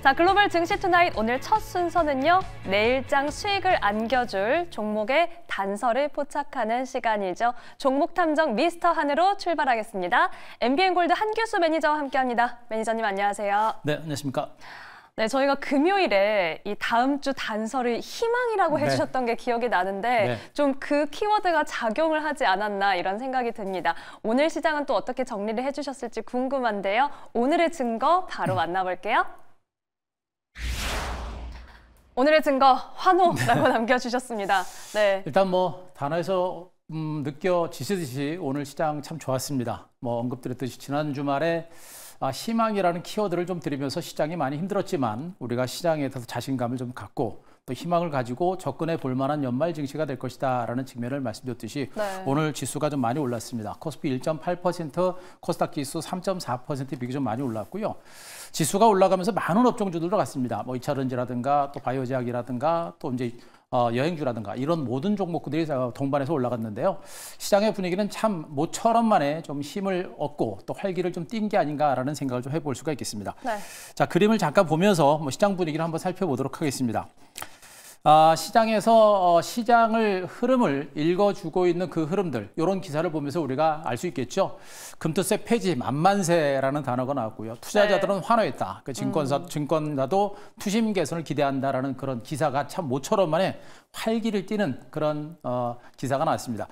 자, 글로벌 증시 투나잇 오늘 첫 순서는요. 내일장 수익을 안겨줄 종목의 단서를 포착하는 시간이죠. 종목 탐정 미스터 한으로 출발하겠습니다. MBN골드 한규수 매니저와 함께합니다. 매니저님 안녕하세요. 네, 안녕하십니까. 네, 저희가 금요일에 이 다음 주 단서를 희망이라고 해주셨던 게 기억이 나는데 좀 그 키워드가 작용을 하지 않았나 이런 생각이 듭니다. 오늘 시장은 또 어떻게 정리를 해주셨을지 궁금한데요. 오늘의 증거 바로 만나볼게요. 오늘의 증거 환호라고 남겨주셨습니다. 네. 일단 뭐 단어에서 느껴지시듯이 오늘 시장 참 좋았습니다. 뭐 언급드렸듯이 지난 주말에 희망이라는 키워드를 좀 드리면서 시장이 많이 힘들었지만 우리가 시장에 대해서 자신감을 좀 갖고 또 희망을 가지고 접근해 볼 만한 연말 증시가 될 것이다라는 측면을 말씀드렸듯이 오늘 지수가 좀 많이 올랐습니다. 코스피 1.8%, 코스닥 지수 3.4% 비교적 많이 올랐고요. 지수가 올라가면서 많은 업종주들도 갔습니다. 뭐 2차 전지라든가 또 바이오제약이라든가 또 이제 여행주라든가 이런 모든 종목들이 동반해서 올라갔는데요. 시장의 분위기는 참 모처럼 만에 좀 힘을 얻고 또 활기를 좀 띈 게 아닌가라는 생각을 좀 해볼 수가 있겠습니다. 네. 자, 그림을 잠깐 보면서 뭐 시장 분위기를 한번 살펴보도록 하겠습니다. 시장에서 시장을 흐름을 읽어주고 있는 그 흐름들, 이런 기사를 보면서 우리가 알 수 있겠죠. 금투세 폐지 만만세라는 단어가 나왔고요. 투자자들은 환호했다. 그 증권사도 투심 개선을 기대한다라는 그런 기사가 참 모처럼 만에 활기를 띠는 그런 기사가 나왔습니다.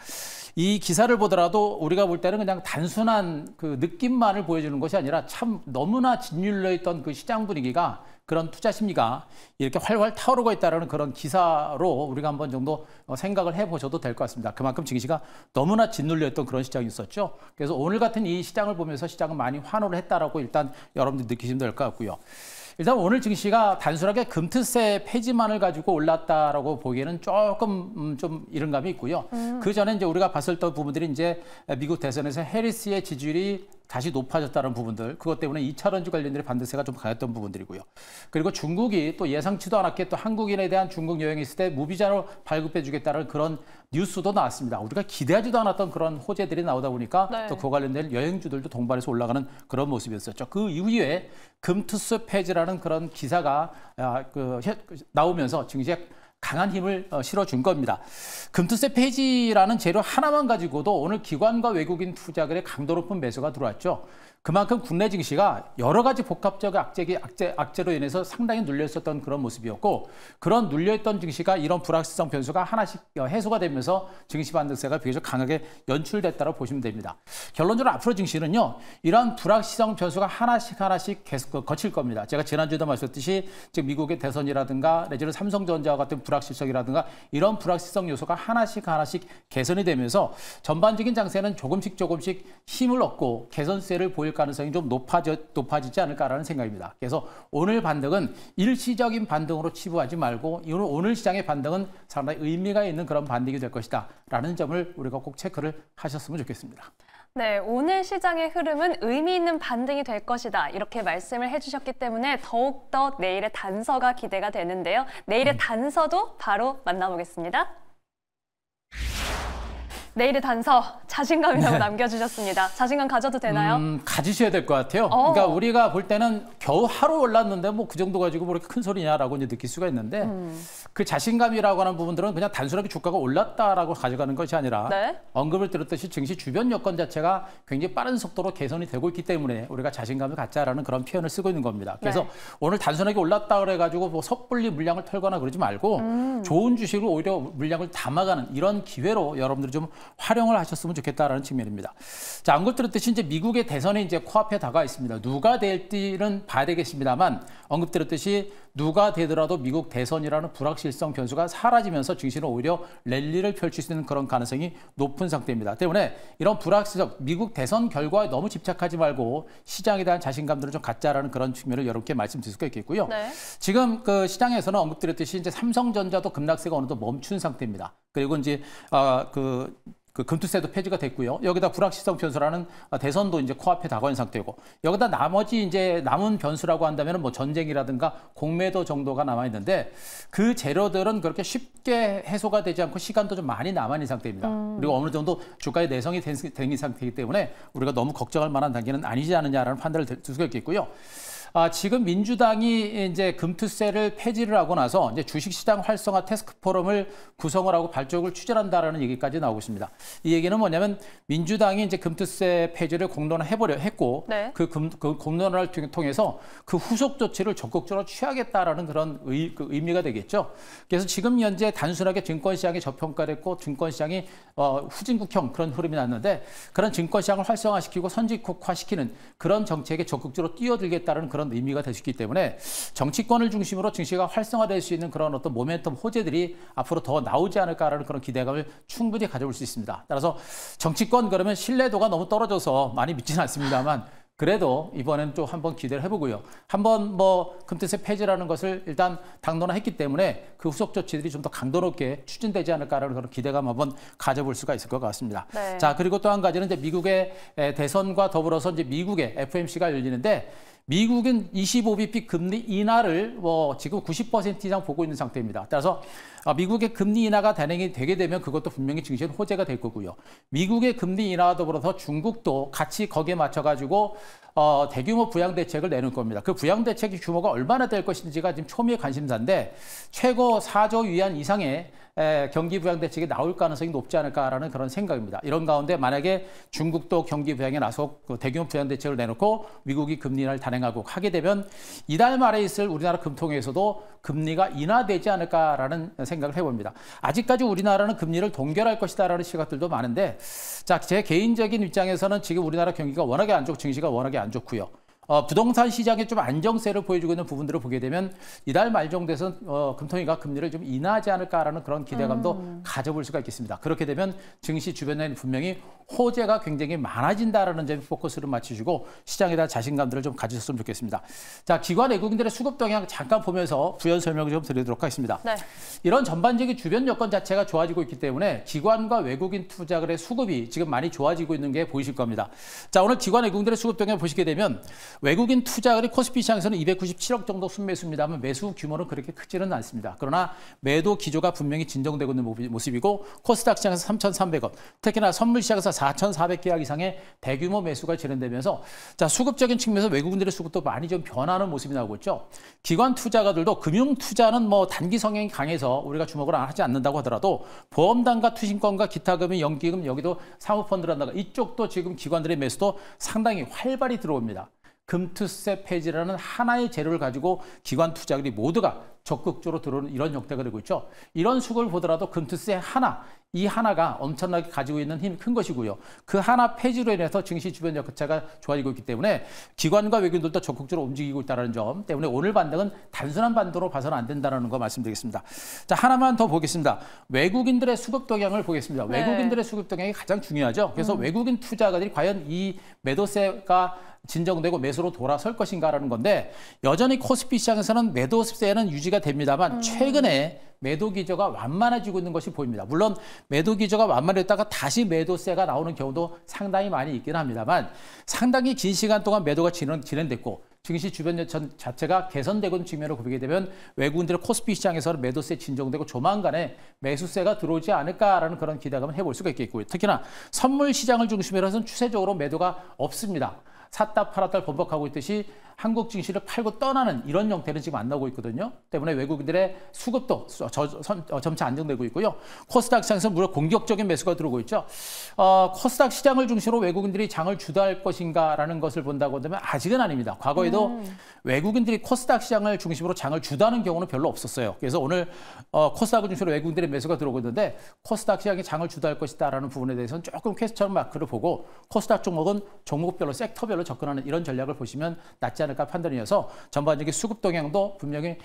이 기사를 보더라도 우리가 볼 때는 그냥 단순한 그 느낌만을 보여주는 것이 아니라 참 너무나 짓눌려 있던 그 시장 분위기가 그런 투자 심리가 이렇게 활활 타오르고 있다는 그런 기사로 우리가 한번 정도 생각을 해보셔도 될 것 같습니다. 그만큼 증시가 너무나 짓눌려있던 그런 시장이 있었죠. 그래서 오늘 같은 이 시장을 보면서 시장은 많이 환호를 했다라고 일단 여러분들 느끼시면 될 것 같고요. 일단 오늘 증시가 단순하게 금투세 폐지만을 가지고 올랐다라고 보기에는 조금 좀 이른 감이 있고요. 그 전에 이제 우리가 봤을 때 부분들이 이제 미국 대선에서 해리스의 지지율이 다시 높아졌다는 부분들, 그것 때문에 2차 전지 관련들의 반대세가 좀 강했던 부분들이고요. 그리고 중국이 또 예상치도 않았게 또 한국인에 대한 중국 여행이 있을 때 무비자로 발급해주겠다는 그런 뉴스도 나왔습니다. 우리가 기대하지도 않았던 그런 호재들이 나오다 보니까 또 그 관련된 여행주들도 동반해서 올라가는 그런 모습이었었죠. 그 이후에 금투세 폐지라는 그런 기사가 나오면서 증시에 강한 힘을 실어준 겁니다. 금투세 폐지라는 재료 하나만 가지고도 오늘 기관과 외국인 투자들의 강도 높은 매수가 들어왔죠. 그만큼 국내 증시가 여러 가지 복합적 악재로 인해서 상당히 눌려있었던 그런 모습이었고, 그런 눌려있던 증시가 이런 불확실성 변수가 하나씩 해소가 되면서 증시 반등세가 비교적 강하게 연출됐다고 보시면 됩니다. 결론적으로 앞으로 증시는요, 이러한 불확실성 변수가 하나씩 계속 거칠 겁니다. 제가 지난주에도 말씀드렸듯이 지금 미국의 대선이라든가 내지는 삼성전자와 같은 불확실성이라든가 이런 불확실성 요소가 하나씩 개선이 되면서 전반적인 장세는 조금씩 힘을 얻고 개선세를 보일 가능성이 좀 높아지지 않을까라는 생각입니다. 그래서 오늘 반등은 일시적인 반등으로 치부하지 말고 오늘 시장의 반등은 상당히 의미가 있는 그런 반등이 될 것이다 라는 점을 우리가 꼭 체크를 하셨으면 좋겠습니다. 네, 오늘 시장의 흐름은 의미 있는 반등이 될 것이다 이렇게 말씀을 해주셨기 때문에 더욱더 내일의 단서가 기대가 되는데요. 내일의 단서도 바로 만나보겠습니다. 내일의 단서, 자신감이라고 남겨주셨습니다. 자신감 가져도 되나요? 가지셔야 될 것 같아요. 그러니까 우리가 볼 때는 겨우 하루 올랐는데 뭐 그 정도 가지고 뭐 이렇게 큰 소리냐라고 이제 느낄 수가 있는데 그 자신감이라고 하는 부분들은 그냥 단순하게 주가가 올랐다라고 가져가는 것이 아니라 언급을 드렸듯이 증시 주변 여건 자체가 굉장히 빠른 속도로 개선이 되고 있기 때문에 우리가 자신감을 갖자라는 그런 표현을 쓰고 있는 겁니다. 그래서 오늘 단순하게 올랐다 그래가지고 뭐 섣불리 물량을 털거나 그러지 말고 좋은 주식으로 오히려 물량을 담아가는 이런 기회로 여러분들이 좀 활용을 하셨으면 좋겠다라는 측면입니다. 자, 언급드렸듯이 이제 미국의 대선이 이제 코앞에 다가와 있습니다. 누가 될지는 봐야 되겠습니다만 언급드렸듯이 누가 되더라도 미국 대선이라는 불확실성 변수가 사라지면서 증시는 오히려 랠리를 펼칠 수 있는 그런 가능성이 높은 상태입니다. 때문에 이런 불확실성, 미국 대선 결과에 너무 집착하지 말고 시장에 대한 자신감들을 좀 갖자라는 그런 측면을 여러분께 말씀드릴 수가 있겠고요. 지금 그 시장에서는 언급드렸듯이 이제 삼성전자도 급락세가 어느 정도 멈춘 상태입니다. 그리고 이제 그 금투세도 폐지가 됐고요. 여기다 불확실성 변수라는 대선도 이제 코앞에 다가온 상태고, 여기다 나머지 이제 남은 변수라고 한다면 뭐 전쟁이라든가 공매도 정도가 남아 있는데 그 재료들은 그렇게 쉽게 해소가 되지 않고 시간도 좀 많이 남아 있는 상태입니다. 그리고 어느 정도 주가의 내성이 된 상태이기 때문에 우리가 너무 걱정할 만한 단계는 아니지 않느냐라는 판단을 들 수가 있겠고요. 지금 민주당이 이제 금투세를 폐지를 하고 나서 이제 주식시장 활성화 테스크 포럼을 구성을 하고 발족을 추진한다라는 얘기까지 나오고 있습니다. 이 얘기는 뭐냐면 민주당이 이제 금투세 폐지를 공론화해보려 했고 네. 그 공론화를 통해서 그 후속 조치를 적극적으로 취하겠다라는 그런 의미가 되겠죠. 그래서 지금 현재 단순하게 증권시장이 저평가됐고 증권시장이 후진국형 그런 흐름이 났는데 그런 증권시장을 활성화시키고 선진국화시키는 그런 정책에 적극적으로 뛰어들겠다는 그런 의미가 될 수 있기 때문에 정치권을 중심으로 증시가 활성화될 수 있는 그런 어떤 모멘텀 호재들이 앞으로 더 나오지 않을까라는 그런 기대감을 충분히 가져올 수 있습니다. 따라서 정치권 그러면 신뢰도가 너무 떨어져서 많이 믿지는 않습니다만 그래도 이번엔 또 한번 기대를 해보고요. 한번 뭐 금투세 폐지라는 것을 일단 당론화했기 때문에 그 후속 조치들이 좀 더 강도 높게 추진되지 않을까라는 그런 기대감 한번 가져볼 수가 있을 것 같습니다. 네. 자, 그리고 또 한 가지는 이제 미국의 대선과 더불어서 이제 미국의 FOMC가 열리는데 미국은 25bp 금리 인하를 지금 90% 이상 보고 있는 상태입니다. 따라서 미국의 금리 인하가 단행이 되게 되면 그것도 분명히 증시는 호재가 될 거고요. 미국의 금리 인하와 더불어서 중국도 같이 거기에 맞춰가지고 대규모 부양 대책을 내놓을 겁니다. 그 부양 대책의 규모가 얼마나 될 것인지가 지금 초미의 관심사인데 최고 4조 위안 이상의 경기 부양 대책이 나올 가능성이 높지 않을까라는 그런 생각입니다. 이런 가운데 만약에 중국도 경기 부양에 나서 대규모 부양 대책을 내놓고 미국이 금리 인하를 단행하고 하게 되면 이달 말에 있을 우리나라 금통위에서도 금리가 인하되지 않을까라는 생각을 해봅니다. 아직까지 우리나라는 금리를 동결할 것이다라는 시각들도 많은데 자, 제 개인적인 입장에서는 지금 우리나라 경기가 워낙에 안 좋고 증시가 워낙에 안 좋고요. 부동산 시장에 좀 안정세를 보여주고 있는 부분들을 보게 되면 이달 말 정도에서 금통위가 금리를 좀 인하하지 않을까라는 그런 기대감도 가져볼 수가 있겠습니다. 그렇게 되면 증시 주변에는 분명히 호재가 굉장히 많아진다라는 점에 포커스를 맞추시고 시장에 대한 자신감들을 좀 가지셨으면 좋겠습니다. 자, 기관 외국인들의 수급 동향 잠깐 보면서 부연 설명을 좀 드리도록 하겠습니다. 네. 이런 전반적인 주변 여건 자체가 좋아지고 있기 때문에 기관과 외국인 투자들의 수급이 지금 많이 좋아지고 있는 게 보이실 겁니다. 자, 오늘 기관 외국인들의 수급 동향을 보시게 되면 외국인 투자들이 코스피 시장에서는 297억 정도 순매수입니다만 매수 규모는 그렇게 크지는 않습니다. 그러나 매도 기조가 분명히 진정되고 있는 모습이고 코스닥 시장에서 3,300억, 특히나 선물 시장에서 4,400계약 이상의 대규모 매수가 진행되면서 자, 수급적인 측면에서 외국인들의 수급도 많이 좀 변하는 모습이 나오고 있죠. 기관 투자가들도 금융 투자는 뭐 단기 성향이 강해서 우리가 주목을 하지 않는다고 하더라도 보험단과 투신권과 기타 금융, 연기금 여기도 사모펀드란다가 이쪽도 지금 기관들의 매수도 상당히 활발히 들어옵니다. 금투세 폐지라는 하나의 재료를 가지고 기관 투자들이 모두가 적극적으로 들어오는 이런 형태가 되고 있죠. 이런 수급을 보더라도 금투세 이 하나가 엄청나게 가지고 있는 힘이 큰 것이고요. 그 하나 폐지로 인해서 증시 주변 여건차가 좋아지고 있기 때문에 기관과 외국인들도 적극적으로 움직이고 있다는 점 때문에 오늘 반등은 단순한 반도로 봐서는 안 된다는 거 말씀드리겠습니다. 자, 하나만 더 보겠습니다. 외국인들의 수급 동향을 보겠습니다. 네. 외국인들의 수급 동향이 가장 중요하죠. 그래서 외국인 투자가들이 과연 이 매도세가 진정되고 매수로 돌아설 것인가라는 건데 여전히 코스피 시장에서는 매도세는 유지가 됩니다만 최근에 매도 기조가 완만해지고 있는 것이 보입니다. 물론 매도 기조가 완만했다가 다시 매도세가 나오는 경우도 상당히 많이 있긴 합니다만 상당히 긴 시간 동안 매도가 진행됐고 증시 주변 여건 자체가 개선되고 있는 측면을 보게 되면 외국인들의 코스피 시장에서는 매도세 진정되고 조만간에 매수세가 들어오지 않을까라는 그런 기대감을 해볼 수가 있겠고요. 특히나 선물 시장을 중심으로 해서는 추세적으로 매도가 없습니다. 샀다 팔았다를 번복하고 있듯이 한국 증시를 팔고 떠나는 이런 형태는 지금 안 나오고 있거든요. 때문에 외국인들의 수급도 점차 안정되고 있고요. 코스닥 시장에서 무려 공격적인 매수가 들어오고 있죠. 코스닥 시장을 중심으로 외국인들이 장을 주도할 것인가라는 것을 본다고 한다면 아직은 아닙니다. 과거에도 외국인들이 코스닥 시장을 중심으로 장을 주도하는 경우는 별로 없었어요. 그래서 오늘 코스닥을 중심으로 외국인들의 매수가 들어오고 있는데 코스닥 시장이 장을 주도할 것이다라는 부분에 대해서는 조금 퀘스천 마크를 보고 코스닥 종목은 종목별로 섹터별로 접근하는 이런 전략을 보시면 낫지 않을까 판단이어서 전반적인 수급 동향도 분명히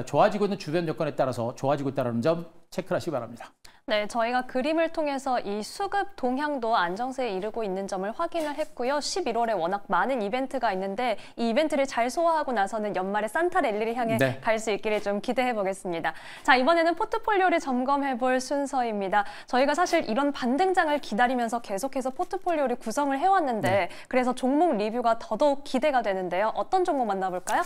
좋아지고 있는 주변 여건에 따라서 좋아지고 있다는 점 체크를 하시기 바랍니다. 네, 저희가 그림을 통해서 이 수급 동향도 안정세에 이르고 있는 점을 확인을 했고요. 11월에 워낙 많은 이벤트가 있는데 이 이벤트를 잘 소화하고 나서는 연말에 산타 랠리를 향해 갈 수 있기를 좀 기대해 보겠습니다. 자, 이번에는 포트폴리오를 점검해 볼 순서입니다. 저희가 사실 이런 반등장을 기다리면서 계속해서 포트폴리오를 구성을 해왔는데 그래서 종목 리뷰가 더더욱 기대가 되는데요. 어떤 종목 만나볼까요?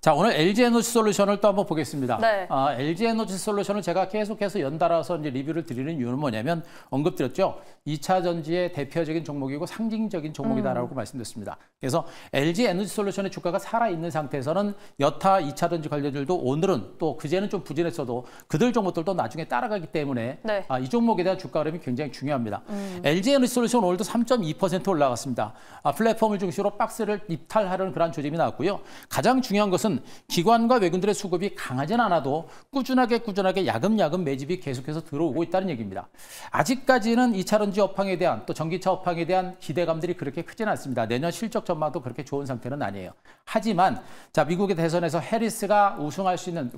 자, 오늘 LG 에너지 솔루션을 또 한번 보겠습니다. 네. LG 에너지 솔루션을 제가 계속해서 연달아서 이제 리뷰를 드리는 이유는 뭐냐면 언급드렸죠. 2차 전지의 대표적인 종목이고 상징적인 종목이다라고 말씀드렸습니다. 그래서 LG 에너지 솔루션의 주가가 살아있는 상태에서는 여타 2차 전지 관련들도 오늘은 또 그제는 좀 부진했어도 그들 종목들도 나중에 따라가기 때문에 네. 이 종목에 대한 주가 흐름이 굉장히 중요합니다. LG 에너지 솔루션 오늘도 3.2% 올라갔습니다. 플랫폼을 중심으로 박스를 입탈하려는 그런 조짐이 나왔고요. 가장 중요한 것은 기관과 외국인들의 수급이 강하진 않아도 꾸준하게 야금야금 매집이 계속해서 들어오고 있다는 얘기입니다. 아직까지는 2차 전지 업황에 대한 또 전기차 업황에 대한 기대감들이 그렇게 크지는 않습니다. 내년 실적 전망도 그렇게 좋은 상태는 아니에요. 하지만 자, 미국의 대선에서 해리스가 우승할 수 있는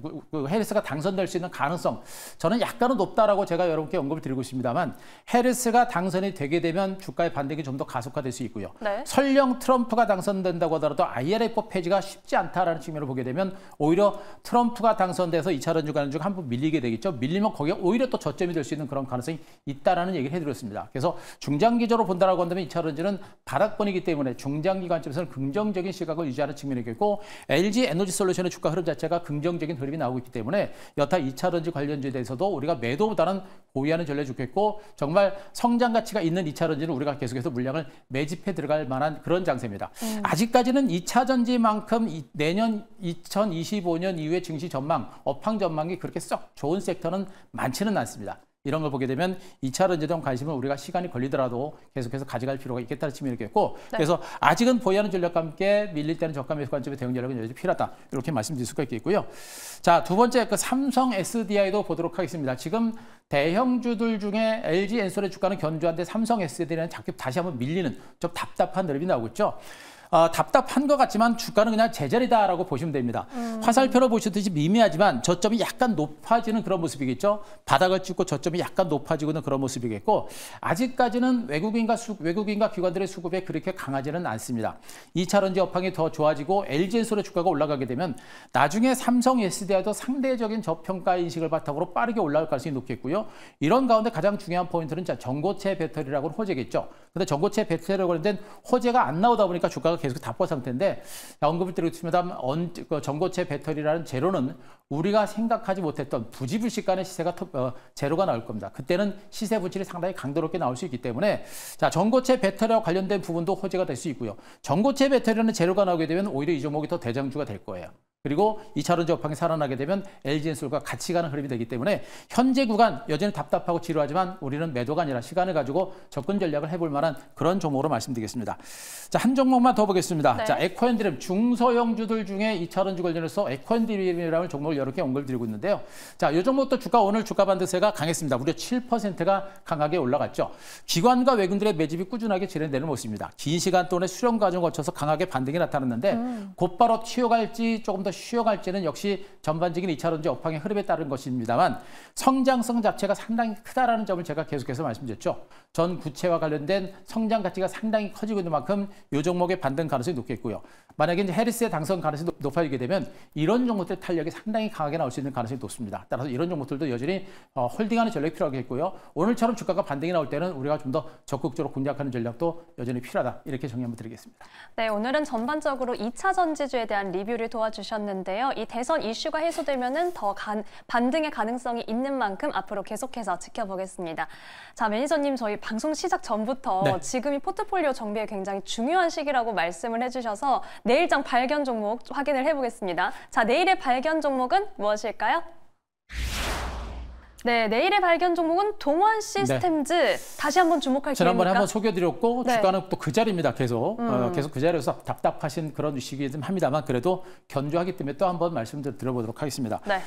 해리스가 당선될 수 있는 가능성 저는 약간은 높다라고 제가 여러분께 언급을 드리고 있습니다만 해리스가 당선이 되게 되면 주가의 반등이 좀 더 가속화될 수 있고요. 네. 설령 트럼프가 당선된다고 하더라도 IRA 폐지가 쉽지 않다라는 측면을 보게 되면 오히려 트럼프가 당선돼서 2차 전지 관련 중 한 번 밀리게 되겠죠. 밀리면 거기에 오히려 또 저점이 될 수 있는 그런 가능성이 있다라는 얘기를 해드렸습니다. 그래서 중장기적으로 본다라고 한다면 2차 전지는 바닥권이기 때문에 중장기 관점에서는 긍정적인 시각을 유지하는 측면이겠고 LG 에너지 솔루션의 주가 흐름 자체가 긍정적인 흐름이 나오고 있기 때문에 여타 2차 전지 관련주에 대해서도 우리가 매도보다는 보유하는 전략이 좋겠고 정말 성장 가치가 있는 2차 전지는 우리가 계속해서 물량을 매집해 들어갈 만한 그런 장세입니다. 아직까지는 2차 전지만큼 내년 2025년 이후의 증시 전망, 업황 전망이 그렇게 썩 좋은 섹터는 많지는 않습니다. 이런 걸 보게 되면 2차 전지에 대한 관심을 우리가 시간이 걸리더라도 계속해서 가져갈 필요가 있겠다는 측면이겠고 네. 그래서 아직은 보유하는 전략과 함께 밀릴 때는 저가 매수 관점의 대응 전략은 여전히 필요하다. 이렇게 말씀드릴 수가 있겠고요. 자, 두 번째 그 삼성 SDI도 보도록 하겠습니다. 지금 대형주들 중에 LG 엔솔의 주가는 견조한데 삼성 SDI는 자꾸 다시 한번 밀리는 좀 답답한 흐름이 나오고 있죠. 답답한 것 같지만 주가는 그냥 제자리다라고 보시면 됩니다. 화살표로 보시듯이 미미하지만 저점이 약간 높아지는 그런 모습이겠죠. 바닥을 찍고 저점이 약간 높아지는 그런 모습이겠고 아직까지는 외국인과 기관들의 수급에 그렇게 강하지는 않습니다. 2차 전지 업황이 더 좋아지고 LG엔솔의 주가가 올라가게 되면 나중에 삼성 SDI도 상대적인 저평가 인식을 바탕으로 빠르게 올라갈 가능성이 높겠고요. 이런 가운데 가장 중요한 포인트는 전고체 배터리라고는 호재겠죠. 근데 전고체 배터리에 관련된 호재가 안 나오다 보니까 주가가 계속 답보 상태인데 언급을 드리고 있습니다. 전고체 배터리라는 재료는 우리가 생각하지 못했던 부지불식간의 시세가 재료가 나올 겁니다. 그때는 시세 분출이 상당히 강도롭게 나올 수 있기 때문에 자, 전고체 배터리와 관련된 부분도 호재가 될 수 있고요. 전고체 배터리라는 재료가 나오게 되면 오히려 이 종목이 더 대장주가 될 거예요. 그리고 2차 전지 업황이 살아나게 되면 LG엔솔과 같이 가는 흐름이 되기 때문에 현재 구간 여전히 답답하고 지루하지만 우리는 매도가 아니라 시간을 가지고 접근 전략을 해볼 만한 그런 종목으로 말씀드리겠습니다. 자, 한 종목만 더 보겠습니다. 네. 자, 에코앤드림 중소형주들 중에 2차 전지 관련해서 에코앤드림이라는 종목을 여러 개 언급을 드리고 있는데요. 자, 이 종목도 오늘 주가 반등세가 강했습니다. 무려 7%가 강하게 올라갔죠. 기관과 외국인들의 매집이 꾸준하게 진행되는 모습입니다. 긴 시간 동안의 수렴 과정을 거쳐서 강하게 반등이 나타났는데 곧바로 튀어갈지 조금 더 쉬어갈지는 역시 전반적인 2차 전지 업황의 흐름에 따른 것입니다만 성장성 자체가 상당히 크다라는 점을 제가 계속해서 말씀드렸죠. 전 구체와 관련된 성장 가치가 상당히 커지고 있는 만큼 이 종목의 반등 가능성이 높겠고요. 만약에 이제 해리스의 당선 가능성이 높아지게 되면 이런 종목들의 탄력이 상당히 강하게 나올 수 있는 가능성이 높습니다. 따라서 이런 종목들도 여전히 홀딩하는 전략이 필요하겠고요. 오늘처럼 주가가 반등이 나올 때는 우리가 좀 더 적극적으로 공략하는 전략도 여전히 필요하다. 이렇게 정리 한번 드리겠습니다. 네, 오늘은 전반적으로 2차 전지주에 대한 리뷰를 도와주셨는데요. 이 대선 이슈가 해소되면은 더 반등의 가능성이 있는 만큼 앞으로 계속해서 지켜보겠습니다. 자, 매니저님 저희 방송 시작 전부터 네. 지금이 포트폴리오 정비에 굉장히 중요한 시기라고 말씀을 해주셔서 내일장 발견 종목 확인을 해보겠습니다. 자, 내일의 발견 종목은 무엇일까요? 네, 내일의 발견 종목은 동원 시스템즈. 네. 다시 한번 주목할 기회입니까? 지난번에 한번 소개해드렸고 네. 주가는 또 그 자리입니다. 계속 그 자리에서 답답하신 그런 시기 좀 합니다만 그래도 견조하기 때문에 또 한번 말씀을 드려보도록 하겠습니다. 네.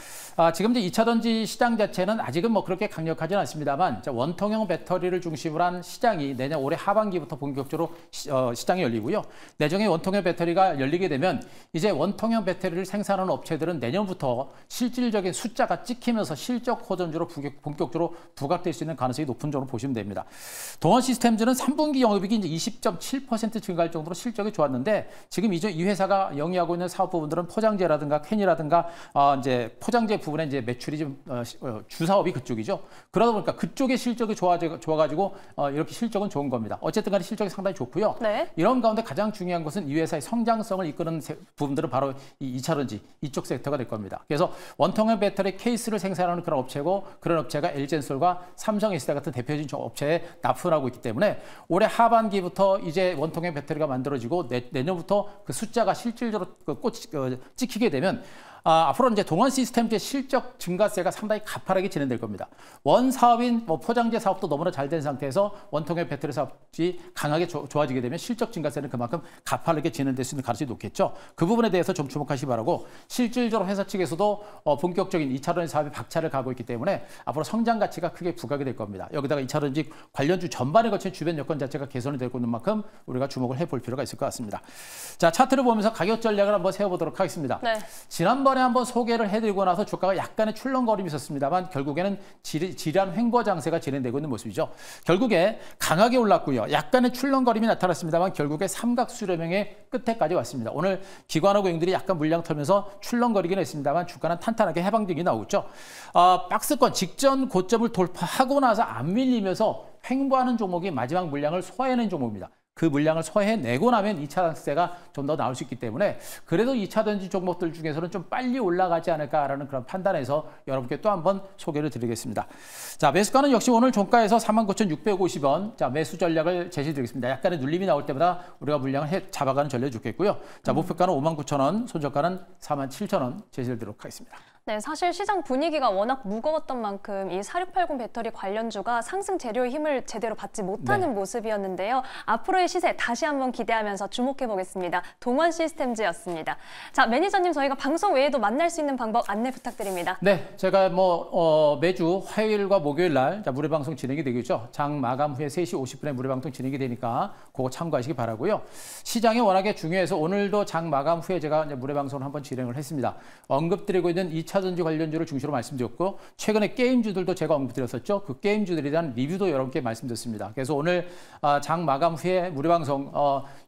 지금 이제 2차 전지 시장 자체는 아직은 뭐 그렇게 강력하지는 않습니다만 원통형 배터리를 중심으로 한 시장이 내년 올해 하반기부터 본격적으로 시장이 열리고요. 내정의 원통형 배터리가 열리게 되면 이제 원통형 배터리를 생산하는 업체들은 내년부터 실질적인 숫자가 찍히면서 실적 호전주로 전반적으로 본격적으로 부각될 수 있는 가능성이 높은 쪽으로 보시면 됩니다. 동원 시스템즈는 3분기 영업이익이 이제 20.7% 증가할 정도로 실적이 좋았는데 지금 이 회사가 영위하고 있는 사업 부분들은 포장재라든가 캔이라든가 이제 포장재 부분에 이제 매출이 좀 주사업이 그쪽이죠. 그러다 보니까 그쪽의 실적이 좋아가지고 이렇게 실적은 좋은 겁니다. 어쨌든 간에 실적이 상당히 좋고요. 네. 이런 가운데 가장 중요한 것은 이 회사의 성장성을 이끄는 부분들은 바로 이 2차전지 이쪽 섹터가 될 겁니다. 그래서 원통형 배터리 케이스를 생산하는 그런 업체고 그런 업체가 LG엔솔과 삼성 SDI 같은 대표적인 업체에 납품을 하고 있기 때문에 올해 하반기부터 이제 원통형 배터리가 만들어지고 내년부터 그 숫자가 실질적으로 찍히게 되면 앞으로 이제 동원 시스템즈의 실적 증가세가 상당히 가파르게 진행될 겁니다. 원 사업인 포장재 사업도 너무나 잘 된 상태에서 원통형 배터리 사업이 강하게 좋아지게 되면 실적 증가세는 그만큼 가파르게 진행될 수 있는 가능성이 높겠죠. 그 부분에 대해서 좀 주목하시기 바라고 실질적으로 회사 측에서도 본격적인 2차전지 사업이 박차를 가고 있기 때문에 앞으로 성장 가치가 크게 부각이 될 겁니다. 여기다가 2차전지 관련주 전반에 거친 주변 여건 자체가 개선이 되고 있는 만큼 우리가 주목을 해볼 필요가 있을 것 같습니다. 자, 차트를 보면서 가격 전략을 한번 세워보도록 하겠습니다. 네. 지난번에 한번 소개를 해드리고 나서 주가가 약간의 출렁거림이 있었습니다만 결국에는 지리한 횡보 장세가 진행되고 있는 모습이죠. 결국에 강하게 올랐고요. 약간의 출렁거림이 나타났습니다만 결국에 삼각 수렴형의 끝에까지 왔습니다. 오늘 기관하고 영들이 약간 물량 털면서 출렁거리긴 했습니다만 주가는 탄탄하게 해방등이 나오고 있죠. 박스권 직전 고점을 돌파하고 나서 안 밀리면서 횡보하는 종목이 마지막 물량을 소화해낸 종목입니다. 그 물량을 소화해내고 나면 2차 장세가 좀 더 나올 수 있기 때문에 그래도 2차전지 종목들 중에서는 좀 빨리 올라가지 않을까라는 그런 판단에서 여러분께 또 한번 소개를 드리겠습니다. 자, 매수가는 역시 오늘 종가에서 49,650원. 자, 매수 전략을 제시드리겠습니다. 약간의 눌림이 나올 때마다 우리가 물량을 잡아가는 전략을 좋겠고요. 자, 목표가는 59,000원, 손절가는 47,000원 제시드리도록 하겠습니다. 네, 사실 시장 분위기가 워낙 무거웠던 만큼 이 4680 배터리 관련주가 상승 재료의 힘을 제대로 받지 못하는 모습이었는데요. 앞으로의 시세 다시 한번 기대하면서 주목해 보겠습니다. 동원 시스템즈였습니다. 자, 매니저님 저희가 방송 외에도 만날 수 있는 방법 안내 부탁드립니다. 네, 제가 매주 화요일과 목요일 날 무료 방송 진행이 되겠죠. 장 마감 후에 3시 50분에 무료 방송 진행이 되니까 그거 참고하시기 바라고요. 시장이 워낙에 중요해서 오늘도 장 마감 후에 제가 무료 방송을 한번 진행을 했습니다. 언급드리고 있는 2차전지 관련주를 중심으로 말씀드렸고 최근에 게임주들도 제가 언급드렸었죠. 그 게임주들에 대한 리뷰도 여러분께 말씀드렸습니다. 그래서 오늘 장 마감 후에 무료 방송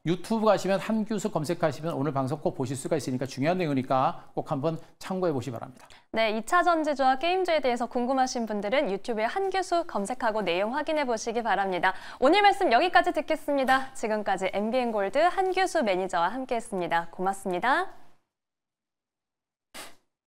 유튜브 가시면 한규수 검색하시면 오늘 방송 꼭 보실 수가 있으니까 중요한 내용이니까 꼭 한번 참고해 보시기 바랍니다. 네, 2차전지주와 게임주에 대해서 궁금하신 분들은 유튜브에 한규수 검색하고 내용 확인해 보시기 바랍니다. 오늘 말씀 여기까지 듣겠습니다. 지금까지 MBN골드 한규수 매니저와 함께했습니다. 고맙습니다.